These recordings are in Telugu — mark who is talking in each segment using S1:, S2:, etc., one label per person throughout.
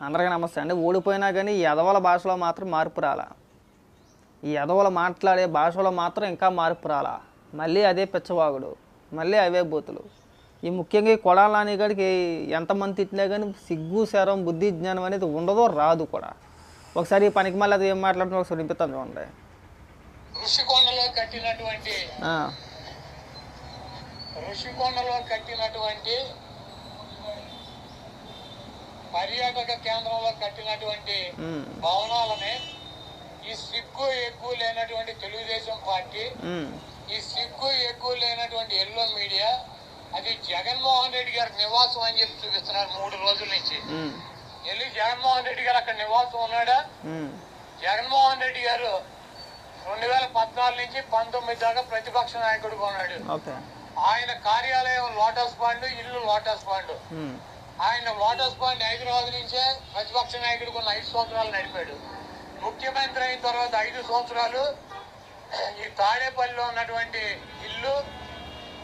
S1: అందరికీ నమస్తే అండి. ఓడిపోయినా కానీ ఈ ఎదవల భాషలో మాత్రం మార్పు రాలా. ఈ ఎదవలు మాట్లాడే భాషలో మాత్రం ఇంకా మార్పు రాలా. మళ్ళీ అదే పిచ్చవాగుడు, మళ్ళీ అవే బూతులు. ఈ ముఖ్యంగా ఈ కొడాల నాని గారికి ఎంతమంది తిట్టినా కానీ సిగ్గు శరం బుద్ధి జ్ఞానం అనేది ఉండదో రాదు కూడా. ఒకసారి ఈ పనికి మళ్ళీ అది ఏం మాట్లాడుతున్నా ఒకసారి వినిపిస్తాను చూడండి.
S2: ఋషికొండలో కట్టినటువంటి పర్యాటక కేంద్రంలో కట్టినటువంటి భవనాలని ఈ సిగ్గు ఎక్కువ లేనటువంటి తెలుగుదేశం పార్టీ, ఈ సిగ్గు ఎక్కువ లేనటువంటి ఎల్లో మీడియా అది జగన్మోహన్ రెడ్డి గారి నివాసం అని చెప్పి చూపిస్తున్నారు 3 రోజుల నుంచి. వెళ్ళి జగన్మోహన్ రెడ్డి గారు అక్కడ నివాసం ఉన్నాడా? జగన్మోహన్ రెడ్డి గారు 2014 నుంచి 19 దాకా ప్రతిపక్ష నాయకుడుగా ఉన్నాడు. ఆయన కార్యాలయం లోటస్ పాండ్, ఇల్లు లోటస్ పాండ్. ఆయన లోటస్ పాండ్ హైదరాబాద్ నుంచే ప్రతిపక్ష నాయకుడికి ఉన్న 5 సంవత్సరాలు నడిపాడు. ముఖ్యమంత్రి అయిన తర్వాత 5 సంవత్సరాలు ఈ తాడేపల్లిలో ఉన్నటువంటి ఇల్లు,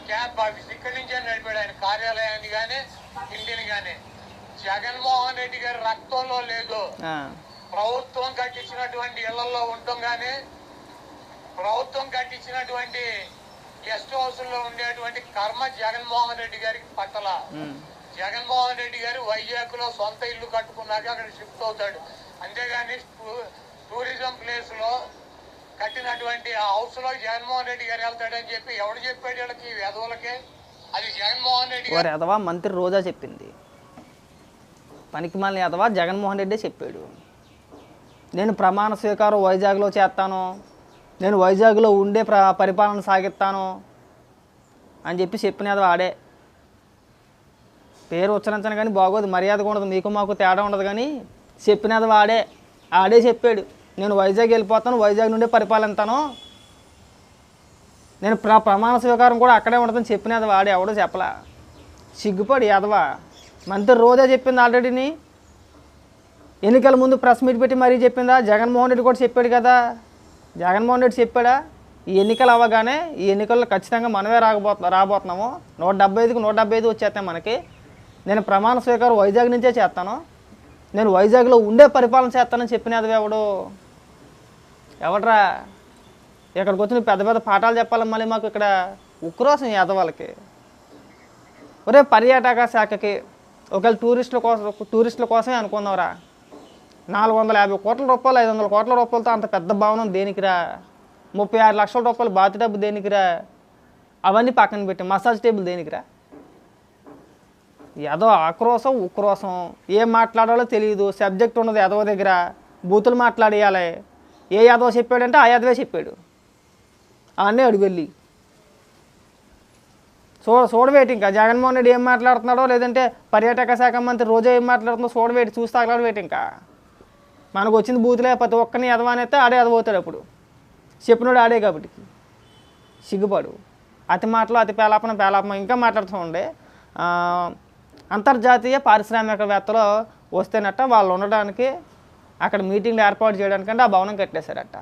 S2: క్యాంప్ ఆఫీస్ ఇక్కడి నుంచే నడిపాడు. ఆయన కార్యాలయాన్ని కానీ ఇంటిని కానీ. జగన్మోహన్ రెడ్డి గారి రక్తంలో లేదు. ప్రభుత్వం కట్టించినటువంటి ఇళ్లలో ఉండటం కానీ, ప్రభుత్వం కట్టించినటువంటి గెస్ట్ హౌస్ లో ఉండేటువంటి కర్మ జగన్మోహన్ రెడ్డి గారికి పట్టల. జగన్మోహన్ రెడ్డి గారు వైజాగ్ లో సొంత ఇల్లు కట్టుకున్నాక అక్కడ షిఫ్ట్ అవుతాడు. అంతేగాని టూరిజం ప్లేస్ లో కట్టినటువంటి ఆ హౌస్ లో జగన్మోహన్ రెడ్డి గారు వెళ్తాడని చెప్పి ఎవడు చెప్పాడు వీళ్ళకి, వెధవులకే? అది జగన్మోహన్ రెడ్డి గారు
S1: ఎదవా మంత్రి రోజా చెప్పింది. పనికి మళ్ళీ ఎదవా జగన్మోహన్ రెడ్డే చెప్పాడు. నేను ప్రమాణ స్వీకారం వైజాగ్లో చేస్తాను, నేను వైజాగ్లో ఉండే పరిపాలన సాగిస్తాను అని చెప్పి చెప్పినది ఆడే. పేరు ఉచ్చరించను కానీ బాగోదు, మర్యాదగా ఉండదు, మీకు మాకు తేడా ఉండదు. కానీ చెప్పినది ఆడే చెప్పాడు. నేను వైజాగ్ వెళ్ళిపోతాను, వైజాగ్ నుండే పరిపాలిస్తాను, నేను ప్రమాణ స్వీకారం కూడా అక్కడే ఉండదని చెప్పినది వాడే. ఎవడో చెప్పలా. సిగ్గుపడి ఎదవా మంత్రి రోజా చెప్పింది ఆల్రెడీని. ఎన్నికల ముందు ప్రెస్ మీట్ పెట్టి మరీ చెప్పిందా? జగన్మోహన్ రెడ్డి కూడా చెప్పాడు కదా. జగన్మోహన్ రెడ్డి చెప్పాడా? ఈ ఎన్నికలు అవ్వగానే ఈ ఎన్నికల్లో ఖచ్చితంగా మనమే రాబోతున్నాము, 175కి 175 వచ్చేస్తాయి మనకి. నేను ప్రమాణ స్వీకారం వైజాగ్ నుంచే చేస్తాను, నేను వైజాగ్లో ఉండే పరిపాలన చేస్తానని చెప్పినది ఎవడరా? ఇక్కడికి వచ్చి పెద్ద పెద్ద పాఠాలు చెప్పాలి మళ్ళీ మాకు ఇక్కడ. ఉక్రోసం ఎదవాళ్ళకి. ఒరే పర్యాటక శాఖకి ఒకవేళ టూరిస్టుల కోసమే అనుకుందాంరా, 450 కోట్ల రూపాయలు 500 కోట్ల రూపాయలతో అంత పెద్ద భవనం దేనికిరా? 36 లక్షల రూపాయలు బాత్ టబ్ దేనికిరా? అవన్నీ పక్కన పెట్టి మసాజ్ టేబుల్ దేనికిరా? ఏదో ఆక్రోశం ఉక్రోశం, ఏం మాట్లాడాలో తెలియదు, సబ్జెక్ట్ ఉన్నది ఎదవ దగ్గర, బూతులు మాట్లాడేయాలి. ఏ యాదవ చెప్పాడంటే ఆ యాదవే చెప్పాడు. అవన్నీ అడుగు వెళ్ళి చూడవేటి. ఇంకా జగన్మోహన్ రెడ్డి ఏం మాట్లాడుతున్నాడో, లేదంటే పర్యాటక శాఖ మంత్రి రోజా ఏం మాట్లాడుతుందో చూడవేటి, చూస్తే తగలవేటి. ఇంకా మనకు వచ్చింది బూతులే, ప్రతి ఒక్కరిని ఎదవానైతే ఆడే ఎదవవుతాడు. అప్పుడు చెప్పినోడు ఆడే కాబట్టి సిగ్గుపడు. అతి మాటలు అతి పేలాపం ఇంకా మాట్లాడుతూ ఉండే. అంతర్జాతీయ పారిశ్రామికవేత్తలు వస్తేనట్ట వాళ్ళు ఉండడానికి అక్కడ మీటింగ్లు ఏర్పాటు చేయడానికంటే ఆ భవనం కట్టేశారట.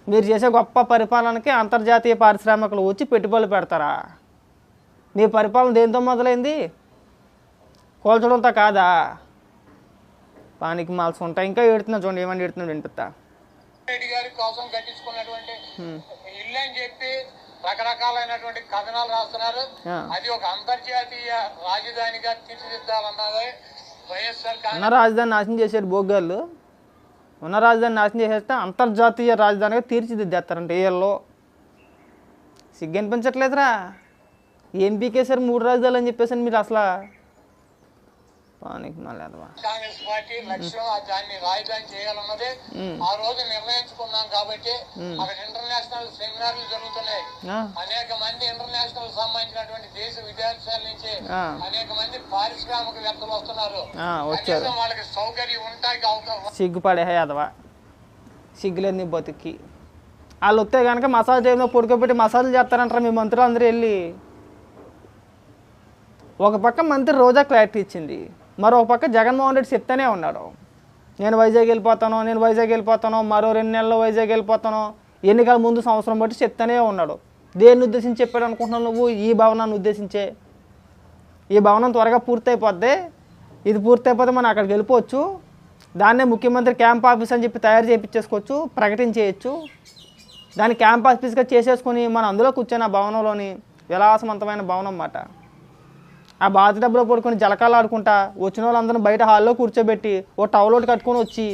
S1: మీరు చేసే గొప్ప పరిపాలనకి అంతర్జాతీయ పారిశ్రామికలు వచ్చి పెట్టుబడులు పెడతారా? మీ పరిపాలన దేంతో మొదలైంది? కోల్చడంతో కాదా? పానికి మాల్సి ఉంటాయి. ఇంకా ఏడుతున్నా చూడండి, ఏమని ఏడుతున్నా వినిపిస్తా.
S2: రెడ్డి గారి కోసం కట్టించుకున్నటువంటి ఇల్లు అని చెప్పి రకరకాలైనటువంటి కథనాలు రాస్తున్నారు. అది ఒక అంతర్జాతీయ రాజధానిగా తీర్చిదిద్దాలన్నది వైఎస్ఆర్.
S1: ఉన్న రాజధాని నాశనం చేశారు బోగ్గాళ్ళు. ఉన్న రాజధాని నాశనం చేసేస్తే అంతర్జాతీయ రాజధానిగా తీర్చిదిద్దేస్తారంటే ఏళ్ళలో. సిగ్గు అనిపించట్లేదురా? ఏం పీకేశారు 3 రాజధానులు అని చెప్పేసి మీరు అసలు.
S2: కాంగ్రెస్ పార్టీ లక్ష్యం దాన్ని రాజధాని చేయాలన్నదే ఆ రోజు నిర్ణయించుకున్నాం. కాబట్టి అక్కడ ఇంటర్నేషనల్ సెమినార్లు జరుగుతున్నాయి. అనేక మంది ఇంటర్నేషనల్ సంబంధించినటువంటి దేశ విదేశాల నుంచి అనేక మంది పారిశ్రామికవేత్తలు వస్తున్నారు. వాళ్ళకి సౌకర్యం ఉంటాయి.
S1: సిగ్గుపడే యాదవా, సిగ్గులేదు నీ బతుక్కి. వాళ్ళు వస్తే కనుక మసాజ్ టైంలో పడుకోబెట్టి మసాజులు చేస్తారంటారా మీ మంత్రులు అందరూ వెళ్ళి. ఒక పక్క మంత్రి రోజా క్లారిటీ ఇచ్చింది, మరొక పక్క జగన్మోహన్ రెడ్డి చెప్తానే ఉన్నాడు, నేను వైజాగ్ వెళ్ళిపోతాను, మరో 2 నెలల్లో వైజాగ్ వెళ్ళిపోతాను, ఎన్నికల ముందు సంవత్సరం బట్టి చెప్తానే ఉన్నాడు. దేన్ని ఉద్దేశించి చెప్పాడు అనుకుంటున్నావు నువ్వు? ఈ భవనాన్ని ఉద్దేశించే. ఈ భవనం త్వరగా పూర్తయిపోద్ది, ఇది పూర్తయిపోతే మనం అక్కడికి వెళ్ళిపోవచ్చు, దాన్నే ముఖ్యమంత్రి క్యాంప్ ఆఫీస్ అని చెప్పి తయారు చేయించేసుకోవచ్చు, ప్రకటించేయచ్చు. దాన్ని క్యాంప్ ఆఫీస్గా చేసేసుకొని మనం అందులో కూర్చొని ఆ భవనంలోని విలాసవంతమైన భవనం అన్నమాట. ఆ బాత్ డబ్బులో పడుకొని జలకాలు ఆడుకుంటా వచ్చిన వాళ్ళందరూ బయట హాల్లో కూర్చోబెట్టి ఓ టవల్ ఒకటి కట్టుకొని వచ్చి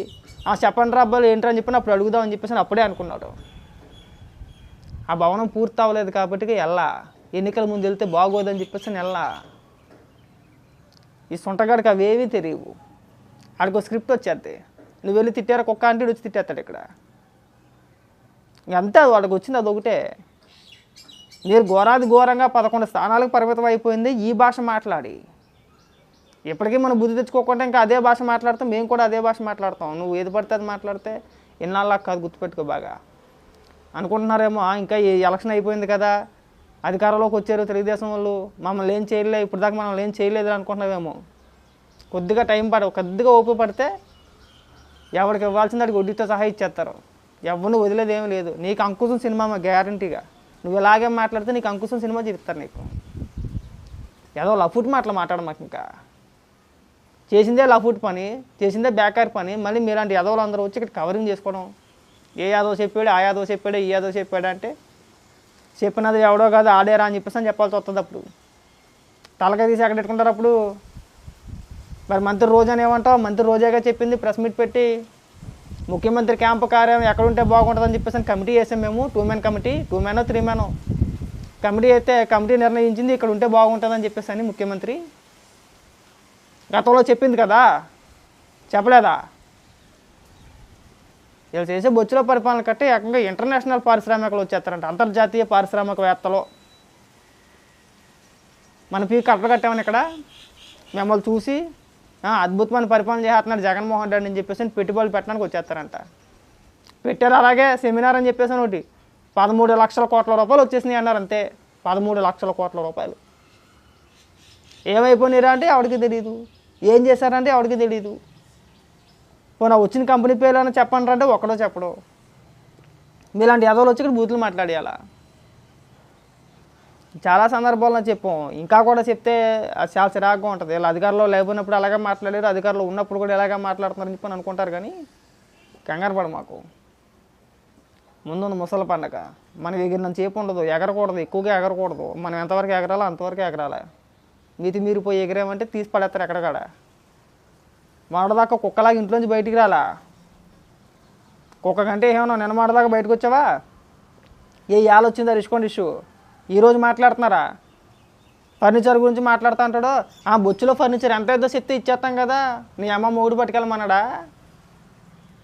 S1: చెప్పండి రా అబ్బాయిలు ఏంటని చెప్పి అప్పుడు అడుగుదామని చెప్పేసి అప్పుడే అనుకున్నాడు. ఆ భవనం పూర్తి అవ్వలేదు కాబట్టి ఎన్నికల ముందు వెళ్తే బాగోదని చెప్పేసి ఈ సొంటగాడికి అవేవీ తెలియవు. ఆడికి స్క్రిప్ట్ వచ్చేద్ది, నువ్వు వెళ్ళి తిట్టారా కుక్క అంటే వచ్చి తిట్టేస్తాడు. ఇక్కడ అంతే, వాడికి వచ్చింది అదొకటే. మీరు ఘోరంగా 11 స్థానాలకు పరిమితం అయిపోయింది ఈ భాష మాట్లాడి. ఇప్పటికీ మనం బుద్ధి తెచ్చుకోకుండా ఇంకా అదే భాష మాట్లాడతాం, మేము కూడా అదే భాష మాట్లాడతాం. నువ్వు ఏది పడితే అది మాట్లాడితే ఇన్నాళ్ళ కాదు, గుర్తుపెట్టుకో బాగా. అనుకుంటున్నారేమో ఇంకా ఈ ఎలక్షన్ అయిపోయింది కదా, అధికారంలోకి వచ్చారు తెలుగుదేశం వాళ్ళు, మమ్మల్ని ఏం చేయలేదు, ఇప్పుడు దాకా మనం ఏం చేయలేదు అనుకుంటున్నావేమో. కొద్దిగా టైం కొద్దిగా ఓపిక పడితే ఎవరికి ఇవ్వాల్సింది వాడికి వడ్డీతో సహా ఇచ్చేస్తారు. ఎవరిని వదిలేది ఏమీ లేదు. నీకు అంకుశం సినిమా గ్యారంటీగా, నువ్వు ఇలాగే మాట్లాడితే నీకు అంకుశం సినిమా చూపిస్తారు. నీకు ఏదో లఫుట్ మాటలు మాట్లాడ మాకు. ఇంకా చేసిందే లఫుట్ పని, చేసిందే బేకార్ పని. మళ్ళీ మీలాంటి యాదవులు అందరూ వచ్చి ఇక్కడ కవరింగ్ చేసుకోవడం, ఏ యాదవ్ చెప్పాడు, ఆ యాదవ్ చెప్పాడు, ఈ యాదవ్ చెప్పాడు అంటే చెప్పినది ఎవడో కాదు ఆడేరా అని చెప్పేసి చెప్పాల్సి వస్తుంది. అప్పుడు తలకాయ తీసి అక్కడ పెట్టుకుంటారు. అప్పుడు మరి మంత్రి రోజా అని ఏమంటావు? మంత్రి రోజాగా చెప్పింది ప్రెస్ మీట్ పెట్టి ముఖ్యమంత్రి క్యాంపు కార్యాలయం ఎక్కడుంటే బాగుంటుందని చెప్పేసి కమిటీ వేసాం మేము. 2 మెన్ కమిటీ, 2 మెనో 3 మెనో కమిటీ అయితే కమిటీ నిర్ణయించింది ఇక్కడ ఉంటే బాగుంటుందని చెప్పేసి అని ముఖ్యమంత్రి గతంలో చెప్పింది కదా, చెప్పలేదా? వీళ్ళు చేసే బొచ్చులో పరిపాలన కట్టి ఏకంగా ఇంటర్నేషనల్ పారిశ్రామికలు వచ్చేస్తారంట, అంతర్జాతీయ పారిశ్రామికవేత్తలు. మన పీ కట్టలు కట్టామని ఇక్కడ మిమ్మల్ని చూసి అద్భుతమైన పరిపాలన చేస్తున్నాడు జగన్మోహన్ రెడ్డి అని చెప్పేసి పెట్టుబడులు పెట్టడానికి వచ్చేస్తారంట. పెట్టారు. అలాగే సెమినార్ అని చెప్పేసి ఒకటి 13 లక్షల కోట్ల రూపాయలు వచ్చేసినాయి అన్నారు. అంతే, 13 లక్షల కోట్ల రూపాయలు. ఏమైపోయినారా అంటే ఆవిడకి తెలియదు, ఏం చేశారంటే ఆవిడకి తెలియదు. పోనా వచ్చిన కంపెనీ పేర్లు చెప్పండి అంటే ఒక్కడో చెప్పడు. మీలాంటి యాదవులు వచ్చి ఇక్కడ బూతులు మాట్లాడేయాలా? చాలా సందర్భాల్లో చెప్పాం, ఇంకా కూడా చెప్తే అది చాలా చిరాకుగా ఉంటుంది. వీళ్ళు అధికారంలో లేకపోయినప్పుడు అలాగే మాట్లాడారు, అధికారంలో ఉన్నప్పుడు కూడా ఎలాగే మాట్లాడుతున్నారని చెప్పని అనుకుంటారు. కానీ కంగారు పడ, మాకు ముందుంది ముసలి పండగ. మనకి ఎగిరినంత చేపు ఉండదు, ఎగరకూడదు, ఎక్కువగా ఎగరకూడదు. మనం ఎంతవరకు ఎగరాలో అంతవరకు ఎగరాలి. మీతి మీరిపోయి ఎగిరామంటే తీసి పడేస్తారు ఎక్కడకాడ. మాడదాకా కుక్కలాగా ఇంట్లోంచి బయటికి రాలా. కుక్క కంటే ఏమన్నా నిన్న మాడదాకా బయటకు వచ్చావా? ఏ యాలు వచ్చిందా రిష్కొండ ఇష్యూ ఈరోజు మాట్లాడుతున్నారా? ఫర్నిచర్ గురించి మాట్లాడుతూ అంటాడు. బొచ్చులో ఫర్నిచర్ ఎంత ఏదో చెప్తే ఇచ్చేస్తాం కదా, నీ అమ్మ మూడు పట్టుకెళ్ళమన్నాడా?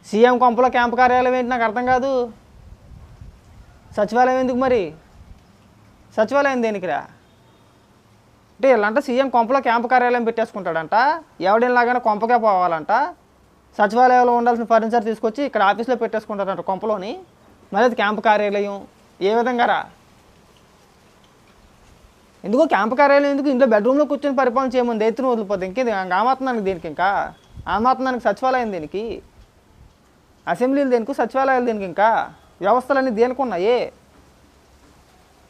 S1: సీఎం కొంపలో క్యాంపు కార్యాలయం ఏంటి నాకు అర్థం కాదు. సచివాలయం ఎందుకు మరి? సచివాలయం దేనికిరా అంటే ఇలాంటి సీఎం కొంపలో క్యాంపు కార్యాలయం పెట్టేసుకుంటాడంట. ఎవడిలాగానే కొంపకే పోవాలంట. సచివాలయంలో ఉండాల్సిన ఫర్నిచర్ తీసుకొచ్చి ఇక్కడ ఆఫీస్లో పెట్టేసుకుంటారంట కొంపలోని. మరి అది క్యాంపు కార్యాలయం ఏ విధంగా రా? ఎందుకో క్యాంపు కార్యాలయం ఎందుకు? ఇంట్లో బెడ్రూమ్లో కూర్చొని పరిపాలన చేయమని దైత్యం వదిలిపోతుంది. ఇంకేది ఆమాత్నానికి దేనికి? ఇంకా ఆమాత్నానికి సచివాలయం దేనికి? అసెంబ్లీలు దేనికి? సచివాలయాలు దేనికి? ఇంకా వ్యవస్థలన్నీ దేనికి ఉన్నాయి?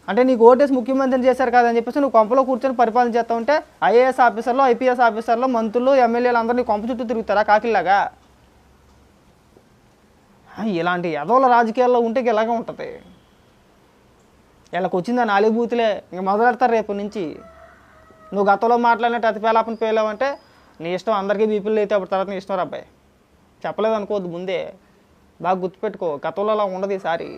S1: అంటే నీకు ఓటేసి ముఖ్యమంత్రిని చేశారు కదని చెప్పేసి నువ్వు కొంపలో కూర్చొని పరిపాలన చేస్తూ ఉంటే ఐఏఎస్ ఆఫీసర్లు, ఐపీఎస్ ఆఫీసర్లు, మంత్రులు, ఎమ్మెల్యేలు అందరూ నీ కొంప చుట్టూ తిరుగుతారా కాకిల్లాగా? ఇలాంటి ఎదవల రాజకీయాల్లో ఉంటే ఇలాగే ఉంటుంది. వీళ్ళకి వచ్చిందా 4 బూతులే ఇంక మొదలెడతారు రేపు నుంచి. నువ్వు గతంలో మాట్లాడినట్టు అతి పేలాపని పేలావంటే నీ ఇష్టం. అందరికీ బీపీలు అయితే అప్పుడు తర్వాత నీ ఇష్టం అబ్బాయి. చెప్పలేదు అనుకోవద్దు ముందే, బాగా గుర్తుపెట్టుకో. గతంలో అలా ఉండదు ఈసారి.